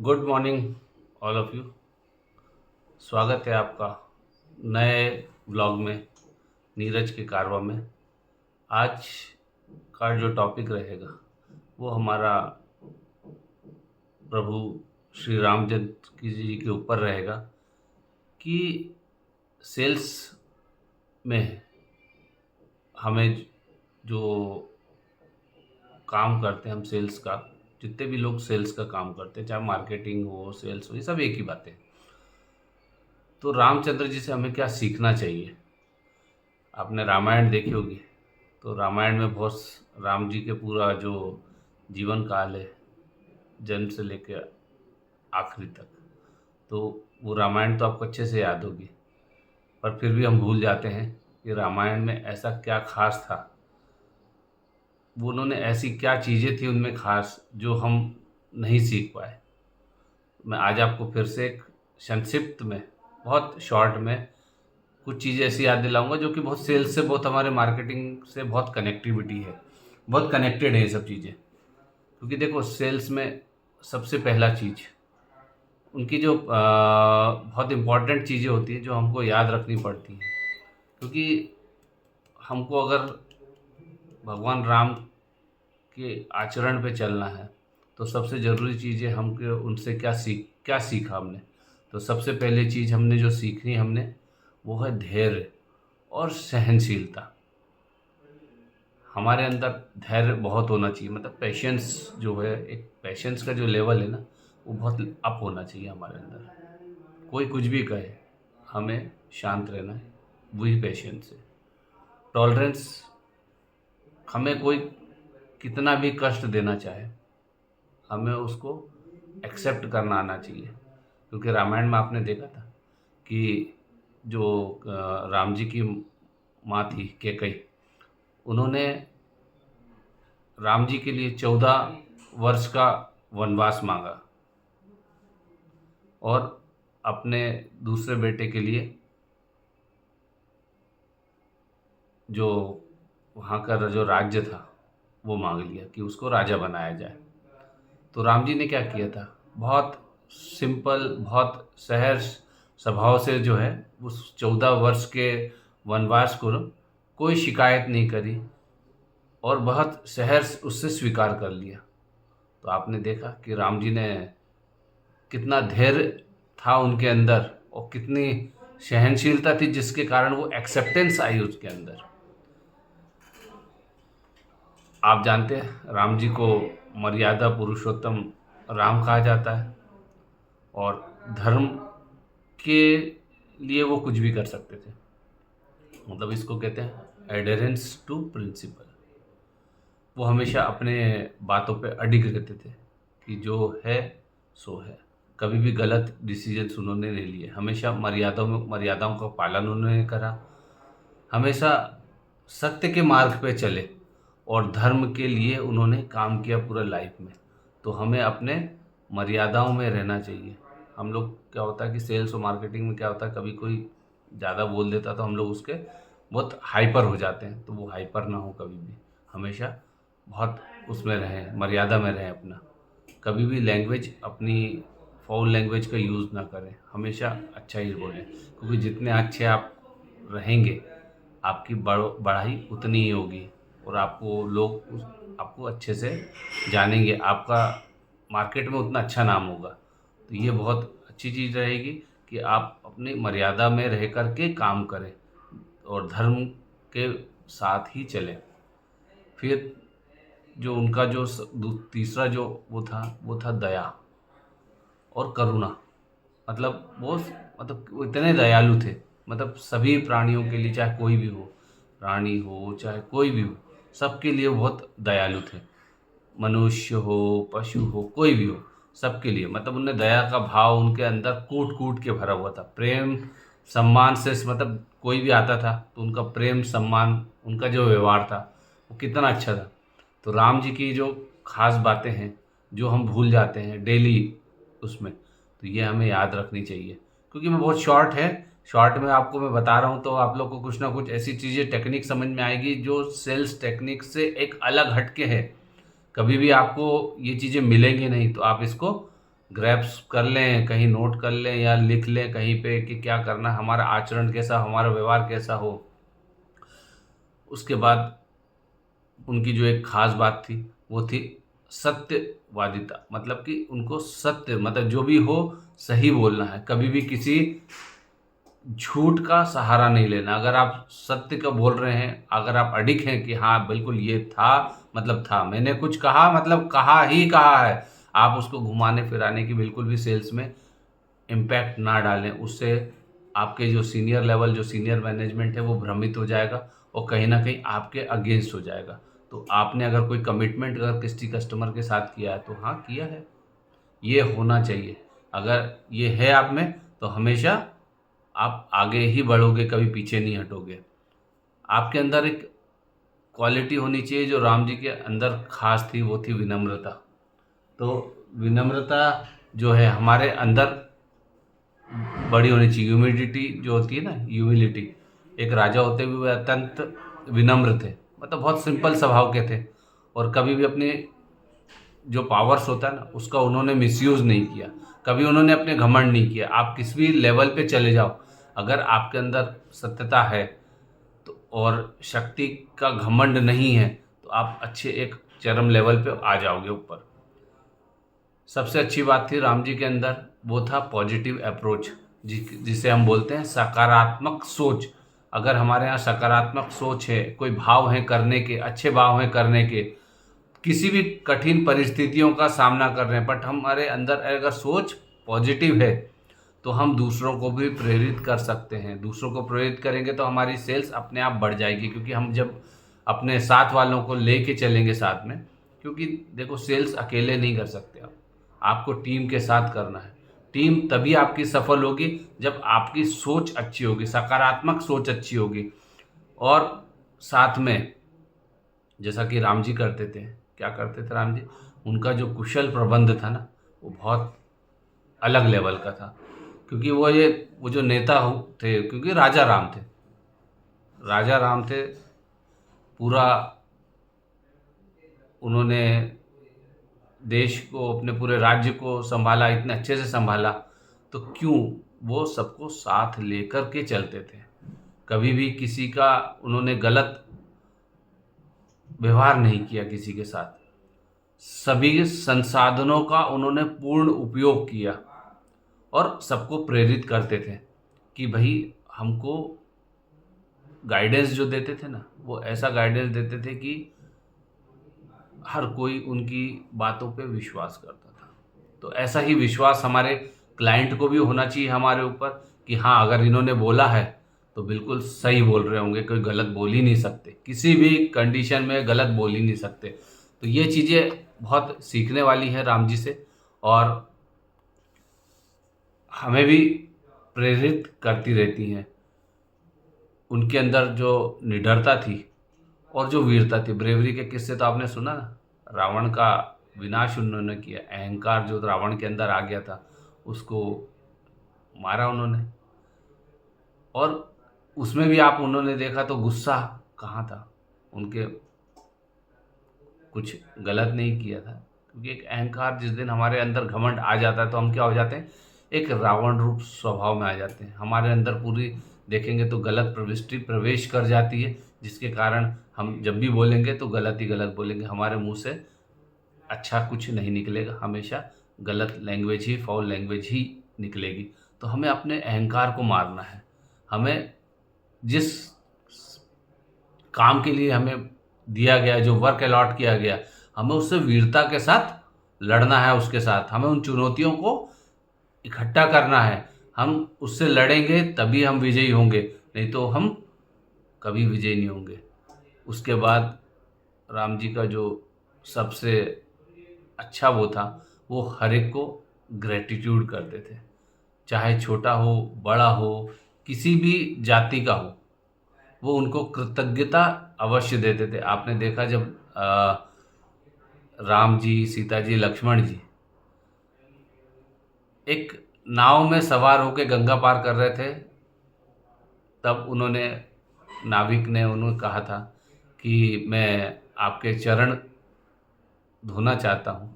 Good morning all of you. स्वागत है आपका नए ब्लॉग में, नीरज के कारवा में। आज का जो टॉपिक रहेगा वो हमारा प्रभु श्री रामचंद्र की जी के ऊपर रहेगा कि सेल्स में हमें जो काम करते हैं, हम सेल्स का, जितने भी लोग सेल्स का काम करते हैं, चाहे मार्केटिंग हो, सेल्स हो, ये सब एक ही बात है। तो रामचंद्र जी से हमें क्या सीखना चाहिए? आपने रामायण देखी होगी, तो रामायण में बहुत राम जी के पूरा जो जीवन काल है, जन्म से लेकर आखिरी तक, तो वो रामायण तो आपको अच्छे से याद होगी। पर फिर भी हम भूल जाते हैं कि रामायण में ऐसा क्या खास था, वो उन्होंने ऐसी क्या चीज़ें थी उनमें खास जो हम नहीं सीख पाए। मैं आज आपको फिर से एक संक्षिप्त में, बहुत शॉर्ट में कुछ चीज़ें ऐसी याद दिलाऊंगा जो कि बहुत सेल्स से, बहुत हमारे मार्केटिंग से बहुत कनेक्टिविटी है, बहुत कनेक्टेड है ये सब चीज़ें। क्योंकि देखो, सेल्स में सबसे पहला चीज़ उनकी जो बहुत इम्पॉर्टेंट चीज़ें होती हैं जो हमको याद रखनी पड़ती हैं। क्योंकि हमको अगर भगवान राम के आचरण पे चलना है तो सबसे ज़रूरी चीज़ है हमको उनसे क्या सीखा हमने। तो सबसे पहले चीज़ हमने जो सीखनी हमने, वो है धैर्य और सहनशीलता। हमारे अंदर धैर्य बहुत होना चाहिए, मतलब पेशेंस जो है, एक पेशेंस का जो लेवल है ना, वो बहुत अप होना चाहिए हमारे अंदर। कोई कुछ भी कहे, हमें शांत रहना है, वही पेशेंस है। टॉलरेंस, हमें कोई कितना भी कष्ट देना चाहे, हमें उसको एक्सेप्ट करना आना चाहिए। क्योंकि रामायण में आपने देखा था कि जो राम जी की माँ थी कैकई, उन्होंने राम जी के लिए 14 वर्ष का वनवास मांगा, और अपने दूसरे बेटे के लिए जो वहाँ का जो राज्य था वो मांग लिया कि उसको राजा बनाया जाए। तो राम जी ने क्या किया था, बहुत सिंपल, बहुत सहज स्वभाव से जो है उस 14 वर्ष के वनवास को कोई शिकायत नहीं करी और बहुत सहज उससे स्वीकार कर लिया। तो आपने देखा कि राम जी ने कितना धैर्य था उनके अंदर और कितनी सहनशीलता थी, जिसके कारण वो एक्सेप्टेंस आई उसके अंदर। आप जानते हैं राम जी को मर्यादा पुरुषोत्तम राम कहा जाता है, और धर्म के लिए वो कुछ भी कर सकते थे। मतलब इसको कहते हैं एडहेरेंस टू प्रिंसिपल। वो हमेशा अपने बातों पे अडिग रहते थे कि जो है सो है। कभी भी गलत डिसीजन उन्होंने नहीं लिए, हमेशा मर्यादाओं का पालन उन्होंने करा, हमेशा सत्य के मार्ग पे चले और धर्म के लिए उन्होंने काम किया पूरा लाइफ में। तो हमें अपने मर्यादाओं में रहना चाहिए। हम लोग क्या होता है कि सेल्स और मार्केटिंग में क्या होता है, कभी कोई ज़्यादा बोल देता तो हम लोग उसके बहुत हाइपर हो जाते हैं। तो वो हाइपर ना हो, कभी भी हमेशा बहुत उसमें रहें, मर्यादा में रहें अपना। कभी भी लैंग्वेज अपनी फाउल लैंग्वेज का यूज़ ना करें, हमेशा अच्छा ही बोलें। क्योंकि जितने अच्छे आप रहेंगे, आपकी बढ़ाई उतनी ही होगी और आपको अच्छे से जानेंगे, आपका मार्केट में उतना अच्छा नाम होगा। तो ये बहुत अच्छी चीज़ रहेगी कि आप अपनी मर्यादा में रह कर के काम करें और धर्म के साथ ही चलें। फिर जो उनका जो तीसरा जो वो था दया और करुणा। मतलब वो इतने दयालु थे, मतलब सभी प्राणियों के लिए, चाहे कोई भी हो, प्राणी हो चाहे कोई भी हो, सबके लिए वो बहुत दयालु थे। मनुष्य हो, पशु हो, कोई भी हो, सबके लिए। मतलब उनने दया का भाव उनके अंदर कूट कूट के भरा हुआ था। प्रेम सम्मान से, मतलब कोई भी आता था तो उनका प्रेम सम्मान, उनका जो व्यवहार था वो कितना अच्छा था। तो राम जी की जो खास बातें हैं जो हम भूल जाते हैं डेली उसमें, तो ये हमें याद रखनी चाहिए। क्योंकि मैं बहुत शॉर्ट में आपको मैं बता रहा हूँ, तो आप लोग को कुछ ना कुछ ऐसी चीज़ें, टेक्निक समझ में आएगी जो सेल्स टेक्निक से एक अलग हटके है। कभी भी आपको ये चीज़ें मिलेंगी नहीं, तो आप इसको ग्रैप्स कर लें, कहीं नोट कर लें या लिख लें कहीं पे कि क्या करना, हमारा आचरण कैसा, हमारा व्यवहार कैसा हो। उसके बाद उनकी जो एक खास बात थी वो थी सत्यवादिता, मतलब कि उनको सत्य, मतलब जो भी हो सही बोलना है, कभी भी किसी झूठ का सहारा नहीं लेना। अगर आप सत्य का बोल रहे हैं, अगर आप अडिग हैं कि हाँ बिल्कुल ये था, मतलब था, मैंने कुछ कहा मतलब कहा ही कहा है, आप उसको घुमाने फिराने की बिल्कुल भी सेल्स में इम्पैक्ट ना डालें। उससे आपके जो सीनियर लेवल, जो सीनियर मैनेजमेंट है वो भ्रमित हो जाएगा और कहीं ना कहीं आपके अगेंस्ट हो जाएगा। तो आपने अगर कोई कमिटमेंट अगर किसी कस्टमर के साथ किया है तो हाँ किया है, ये होना चाहिए। अगर ये है आप में तो हमेशा आप आगे ही बढ़ोगे, कभी पीछे नहीं हटोगे। आपके अंदर एक क्वालिटी होनी चाहिए जो राम जी के अंदर खास थी, वो थी विनम्रता। तो विनम्रता जो है हमारे अंदर बड़ी होनी चाहिए। ह्यूमिडिटी जो होती है ना, ह्यूमिलिटी, एक राजा होते हुए वे अत्यंत विनम्र थे, मतलब बहुत सिंपल स्वभाव के थे और कभी भी अपने जो पावर्स होता है ना उसका उन्होंने मिसयूज नहीं किया, कभी उन्होंने अपने घमंड नहीं किया। आप किसी भी लेवल पे चले जाओ, अगर आपके अंदर सत्यता है तो और शक्ति का घमंड नहीं है तो आप अच्छे एक चरम लेवल पे आ जाओगे ऊपर। सबसे अच्छी बात थी राम जी के अंदर वो था पॉजिटिव अप्रोच, जिसे हम बोलते हैं सकारात्मक सोच। अगर हमारे यहाँ सकारात्मक सोच है, कोई भाव है करने के, अच्छे भाव हैं करने के, किसी भी कठिन परिस्थितियों का सामना कर रहे हैं, बट हमारे अंदर अगर सोच पॉजिटिव है तो हम दूसरों को भी प्रेरित कर सकते हैं। दूसरों को प्रेरित करेंगे तो हमारी सेल्स अपने आप बढ़ जाएगी, क्योंकि हम जब अपने साथ वालों को लेके चलेंगे साथ में, क्योंकि देखो सेल्स अकेले नहीं कर सकते आप, आपको टीम के साथ करना है। टीम तभी आपकी सफल होगी जब आपकी सोच अच्छी होगी, सकारात्मक सोच अच्छी होगी। और साथ में जैसा कि राम जी करते थे, क्या करते थे राम जी, उनका जो कुशल प्रबंध था ना वो बहुत अलग लेवल का था। क्योंकि वो जो नेता थे, क्योंकि राजा राम थे, राजा राम थे, पूरा उन्होंने देश को, अपने पूरे राज्य को संभाला, इतने अच्छे से संभाला। तो क्यों, वो सबको साथ लेकर के चलते थे, कभी भी किसी का उन्होंने गलत व्यवहार नहीं किया किसी के साथ। सभी संसाधनों का उन्होंने पूर्ण उपयोग किया और सबको प्रेरित करते थे कि भाई हमको गाइडेंस जो देते थे ना वो ऐसा गाइडेंस देते थे कि हर कोई उनकी बातों पे विश्वास करता था। तो ऐसा ही विश्वास हमारे क्लाइंट को भी होना चाहिए हमारे ऊपर कि हाँ अगर इन्होंने बोला है तो बिल्कुल सही बोल रहे होंगे, कोई गलत बोल ही नहीं सकते, किसी भी कंडीशन में गलत बोल ही नहीं सकते। तो ये चीज़ें बहुत सीखने वाली है राम जी से और हमें भी प्रेरित करती रहती हैं। उनके अंदर जो निडरता थी और जो वीरता थी, ब्रेवरी के किस्से तो आपने सुना ना, रावण का विनाश उन्होंने किया, अहंकार जो रावण के अंदर आ गया था उसको मारा उन्होंने। और उसमें भी आप उन्होंने देखा तो गुस्सा कहाँ था, उनके कुछ गलत नहीं किया था। क्योंकि एक अहंकार जिस दिन हमारे अंदर घमंड आ जाता है तो हम क्या हो जाते हैं, एक रावण रूप स्वभाव में आ जाते हैं। हमारे अंदर पूरी देखेंगे तो गलत प्रविष्टि प्रवेश कर जाती है, जिसके कारण हम जब भी बोलेंगे तो गलत ही गलत बोलेंगे, हमारे मुंह से अच्छा कुछ नहीं निकलेगा, हमेशा गलत लैंग्वेज ही, फाउल लैंग्वेज ही निकलेगी। तो हमें अपने अहंकार को मारना है। हमें जिस काम के लिए हमें दिया गया, जो वर्क अलॉट किया गया, हमें उससे वीरता के साथ लड़ना है, उसके साथ हमें उन चुनौतियों को इकट्ठा करना है। हम उससे लड़ेंगे तभी हम विजयी होंगे, नहीं तो हम कभी विजयी नहीं होंगे। उसके बाद राम जी का जो सबसे अच्छा वो था, वो हर एक को ग्रेटिट्यूड करते थे, चाहे छोटा हो बड़ा हो, किसी भी जाति का हो, वो उनको कृतज्ञता अवश्य देते थे। आपने देखा जब राम जी, सीता जी, लक्ष्मण जी एक नाव में सवार होकर गंगा पार कर रहे थे, तब उन्होंने, नाविक ने उन्होंने कहा था कि मैं आपके चरण धोना चाहता हूँ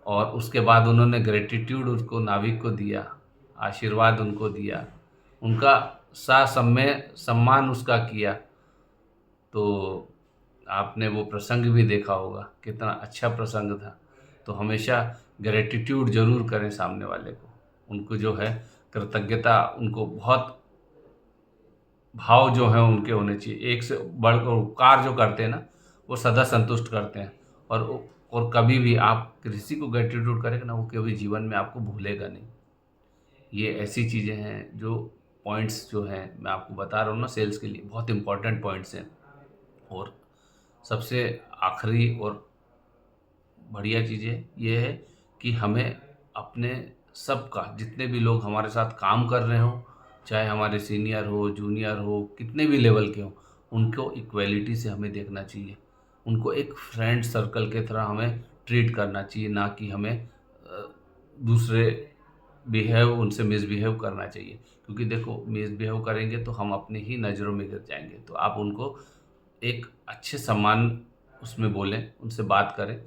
और उसके बाद उन्होंने ग्रेटिट्यूड उसको नाविक को दिया, आशीर्वाद उनको दिया, उनका सम्मान उसका किया। तो आपने वो प्रसंग भी देखा होगा, कितना अच्छा प्रसंग था। तो हमेशा ग्रेटिट्यूड ज़रूर करें सामने वाले को, उनको जो है कृतज्ञता, उनको बहुत भाव जो है उनके होने चाहिए। एक से बढ़कर उपकार जो करते हैं ना, वो सदा संतुष्ट करते हैं। और कभी भी आप किसी को ग्रेटिट्यूड करेंगे ना, वो कभी जीवन में आपको भूलेगा नहीं। ये ऐसी चीज़ें हैं जो पॉइंट्स जो हैं मैं आपको बता रहा हूँ ना, सेल्स के लिए बहुत इंपॉर्टेंट पॉइंट्स हैं। और सबसे आखिरी और बढ़िया चीज़ें ये है कि हमें अपने सबका, जितने भी लोग हमारे साथ काम कर रहे हो, चाहे हमारे सीनियर हो, जूनियर हो, कितने भी लेवल के हो, उनको इक्वलिटी से हमें देखना चाहिए। उनको एक फ्रेंड सर्कल के तरह हमें ट्रीट करना चाहिए, ना कि हमें दूसरे उनसे मिसबिहेव करना चाहिए। क्योंकि देखो, मिसबिहेव करेंगे तो हम अपनी ही नज़रों में गिर जाएंगे। तो आप उनको एक अच्छे सम्मान उसमें बोलें, उनसे बात करें।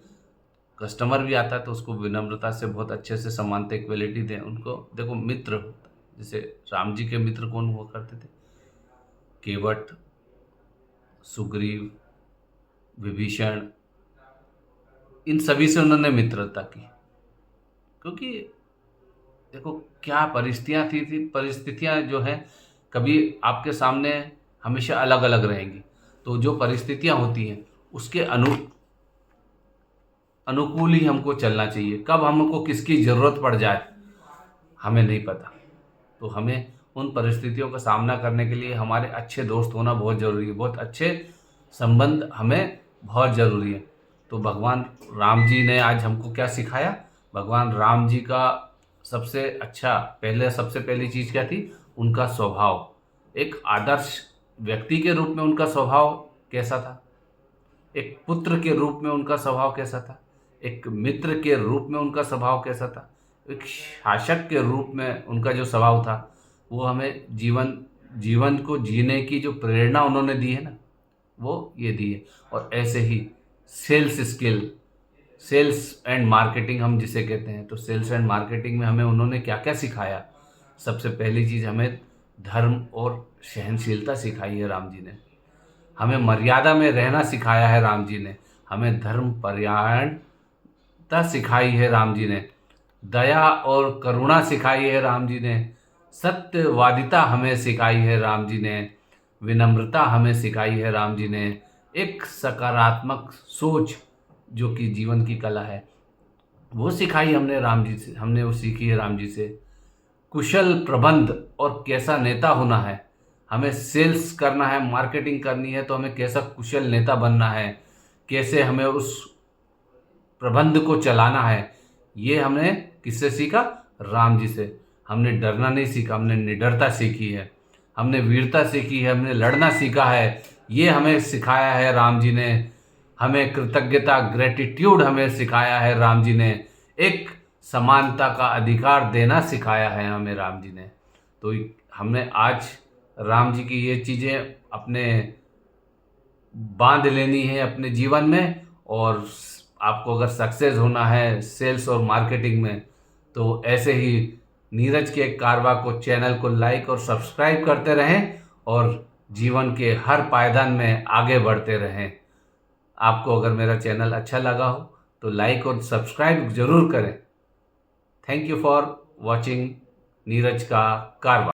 कस्टमर भी आता है तो उसको विनम्रता से बहुत अच्छे से सम्मानते इक्वलिटी दें उनको। देखो, मित्र होता है, जैसे राम जी के मित्र कौन हुआ करते थे? केवट, सुग्रीव, विभीषण, इन सभी से उन्होंने मित्रता की। क्योंकि देखो क्या परिस्थितियाँ जो हैं कभी आपके सामने हमेशा अलग अलग रहेंगी। तो जो परिस्थितियाँ होती हैं उसके अनुकूल ही हमको चलना चाहिए। कब हमको किसकी ज़रूरत पड़ जाए हमें नहीं पता। तो हमें उन परिस्थितियों का सामना करने के लिए हमारे अच्छे दोस्त होना बहुत ज़रूरी है, बहुत अच्छे संबंध हमें बहुत ज़रूरी है। तो भगवान राम जी ने आज हमको क्या सिखाया? भगवान राम जी का सबसे पहली चीज़ क्या थी? उनका स्वभाव। एक आदर्श व्यक्ति के रूप में उनका स्वभाव कैसा था? एक पुत्र के रूप में उनका स्वभाव कैसा था? एक मित्र के रूप में उनका स्वभाव कैसा था? एक शासक के रूप में उनका जो स्वभाव था, वो हमें जीवन को जीने की जो प्रेरणा उन्होंने दी है ना, वो ये दी है। और ऐसे ही सेल्स एंड मार्केटिंग हम जिसे कहते हैं, तो सेल्स एंड मार्केटिंग में हमें उन्होंने क्या क्या सिखाया? सबसे पहली चीज़, हमें धर्म और सहनशीलता सिखाई है राम जी ने। हमें मर्यादा में रहना सिखाया है राम जी ने। हमें धर्म परायणता सिखाई है राम जी ने। दया और करुणा सिखाई है राम जी ने। सत्यवादिता हमें सिखाई है राम जी ने। विनम्रता हमें सिखाई है राम जी ने। एक सकारात्मक सोच जो कि जीवन की कला है, वो सिखाई हमने वो सीखी है राम जी से। कुशल प्रबंध और कैसा नेता होना है, हमें सेल्स करना है, मार्केटिंग करनी है, तो हमें कैसा कुशल नेता बनना है, कैसे हमें उस प्रबंध को चलाना है, ये हमने किससे सीखा? राम जी से। हमने डरना नहीं सीखा, हमने निडरता सीखी है। हमने वीरता सीखी है, हमने लड़ना सीखा है। ये हमें सिखाया है राम जी ने। हमें कृतज्ञता, ग्रेटिट्यूड हमें सिखाया है राम जी ने। एक समानता का अधिकार देना सिखाया है हमें राम जी ने। तो हमने आज राम जी की ये चीज़ें अपने बांध लेनी है अपने जीवन में। और आपको अगर सक्सेस होना है सेल्स और मार्केटिंग में, तो ऐसे ही नीरज के कारवा को, चैनल को लाइक और सब्सक्राइब करते रहें और जीवन के हर पायदान में आगे बढ़ते रहें। आपको अगर मेरा चैनल अच्छा लगा हो तो लाइक और सब्सक्राइब ज़रूर करें। Thank you for watching Neeraj का कारवा।